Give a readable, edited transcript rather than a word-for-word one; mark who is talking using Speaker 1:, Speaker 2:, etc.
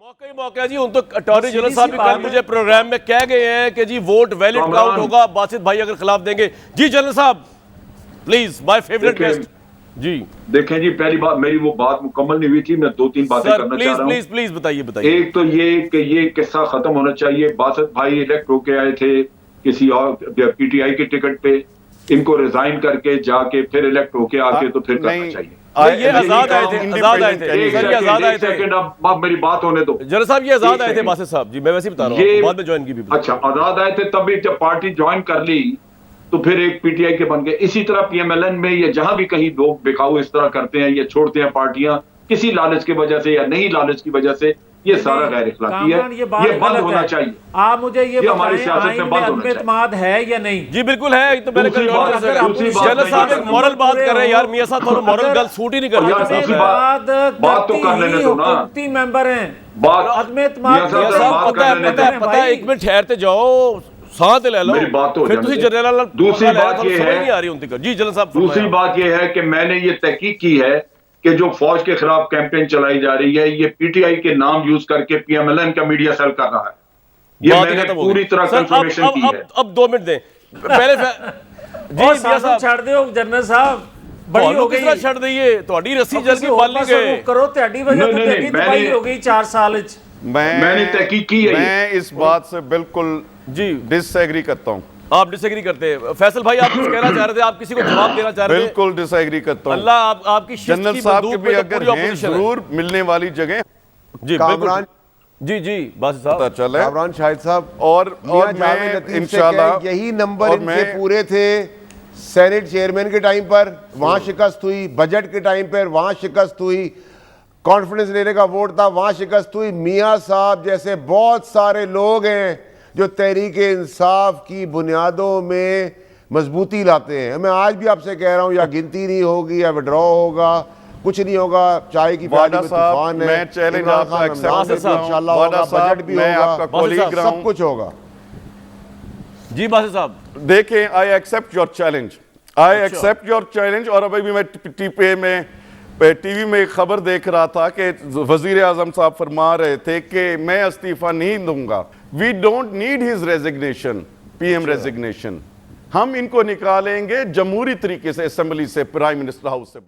Speaker 1: موقع جی، ان تو attorney general صاحب بھی کل مجھے پروگرام میں کہہ گئے ہیں کہ جی ووٹ ویلڈ کاؤنٹ ہوگا، باسط بھائی اگر خلاف دیں گے. جی جنرل صاحب پلیز، مائی فیورٹ گیسٹ. جی
Speaker 2: دیکھیں جی، پہلی بات میری وہ بات مکمل نہیں ہوئی تھی، میں دو تین باتیں کرنا چاہ رہا ہوں.
Speaker 1: پلیز بتائیے.
Speaker 2: ایک تو یہ کہ یہ قصہ ختم ہونا چاہیے. باسط بھائی الیکٹ ہو کے آئے تھے کسی اور پی ٹی آئی کے ٹکٹ پہ، ان کو ریزائن کر کے جا کے پھر الیکٹ ہو کے آ کے تو پھر کرنا چاہیے.
Speaker 1: یہ آزاد آئے تھے.
Speaker 2: ایک سیکنڈ، اب میری بات ہونے دو.
Speaker 1: جنرل صاحب یہ آزاد آئے تھے باسط صاحب. جی میں ویسے بتا رہا ہوں، بعد میں جوائن کی بھی.
Speaker 2: اچھا آزاد آئے تھے، تب بھی جب پارٹی جوائن کر لی تو پھر ایک پی ٹی آئی کے بن گئے. اسی طرح پی ایم ایل این میں یا جہاں بھی کہیں لوگ بکاؤ اس طرح کرتے ہیں یا چھوڑتے ہیں پارٹیاں کسی لالچ کی وجہ سے یا نہیں لالچ کی وجہ سے، یہ سارا غیر اخلاقی ہے. یہ بند ہونا چاہیے.
Speaker 3: آپ مجھے یہ
Speaker 2: ہماری
Speaker 3: بتائیں
Speaker 2: سیاست میں
Speaker 3: آئین
Speaker 2: بند
Speaker 3: میں
Speaker 2: ہونا
Speaker 3: عدم
Speaker 2: چاہیے.
Speaker 3: اعتماد ہے یا نہیں؟
Speaker 1: جی بالکل ہے. تو میں نے جنرل صاحب ایک مورل بات کر رہے ہیں یار، میاں صاحب تھوڑا مورل گل سوٹ ہی نہیں کر رہے.
Speaker 2: بات تو کر لینے دو نا.
Speaker 3: حکومتی ممبر ہیں، عدم اعتماد
Speaker 1: پتہ ہے، ایک منٹ ٹھہرتے جاؤ، ساتھ لے لو.
Speaker 2: میری بات تو
Speaker 1: پھر تسی جنرل
Speaker 2: دوسری بات یہ
Speaker 1: ہے. جی جنرل صاحب
Speaker 2: دوسری بات یہ ہے کہ میں نے یہ تحقیق کی ہے کہ جو فوج کے خلاف کیمپین چلائی جا رہی ہے یہ پی ٹی آئی کے نام یوز کر کے پی ایم ایل این کا میڈیا سیل کر رہا ہے. یہ میں نے پوری طرح کنفرمیشن کی ہے.
Speaker 1: اب 2 منٹ دیں پہلے.
Speaker 3: جی ساتھ چھڑ دیو جنرل صاحب، بڑی ہو گئی.
Speaker 1: چھڑ دئیے تہاڈی رسی جل کے بال نہیں گئے
Speaker 3: کرو، تہاڈی وجہ تو تہاڈی تباہی ہو گئی 4 سال وچ.
Speaker 2: میں نے تحقیق کی ہے.
Speaker 4: میں اس بات سے بالکل ڈس ایگری کرتا ہوں.
Speaker 1: آپ ڈس ایگری کرتے ہیں؟ فیصل بھائی آپ کچھ کہنا چاہ رہے تھے، آپ کسی کو جواب دینا چاہ رہے تھے؟
Speaker 4: بالکل ڈس ایگری کرتا ہوں.
Speaker 1: اللہ آپ کی شست
Speaker 4: جنرل
Speaker 1: کی
Speaker 4: صاحب کے
Speaker 1: بندوق
Speaker 4: بھی
Speaker 1: پہ تو
Speaker 4: اگر
Speaker 1: پوری
Speaker 4: ہیں
Speaker 1: اپوزیشن ہے.
Speaker 4: ضرور ملنے والی جگہ
Speaker 1: جی بالکل. جی باسط صاحب
Speaker 4: چلے
Speaker 5: کامران شاہد صاحب
Speaker 4: اور
Speaker 5: میں انشاءاللہ یہی نمبر ان کے پورے تھے سینٹ چیئرمین کے ٹائم پر، وہاں شکست ہوئی. بجٹ کے ٹائم پر وہاں شکست ہوئی. کانفیڈنس لینے کا ووٹ تھا، وہاں شکست ہوئی. میاں صاحب جیسے بہت سارے لوگ ہیں جو تحریک انصاف کی بنیادوں میں مضبوطی لاتے ہیں. میں آج بھی آپ سے کہہ رہا ہوں، یا گنتی نہیں ہوگی یا وڈرا ہوگا، کچھ نہیں ہوگا. چائے کی پیالی میں طوفان ہے.
Speaker 4: میں چیلنج آپ کا ایکسپٹ کرتا ہوں.
Speaker 5: انشاءاللہ ہوگا، بجٹ بھی ہوگا، سب کچھ ہوگا.
Speaker 1: جی باسط صاحب
Speaker 4: دیکھیں، آئی ایکسپٹ یور چیلنج. اور ابھی بھی میں ٹی وی میں ایک خبر دیکھ رہا تھا کہ وزیر اعظم صاحب فرما رہے تھے کہ میں استعفیٰ نہیں دوں گا. We don't need his resignation, PM ایم ریزگنیشن. ہم ان کو نکالیں گے جمہوری طریقے سے اسمبلی سے، پرائم منسٹر ہاؤس سے.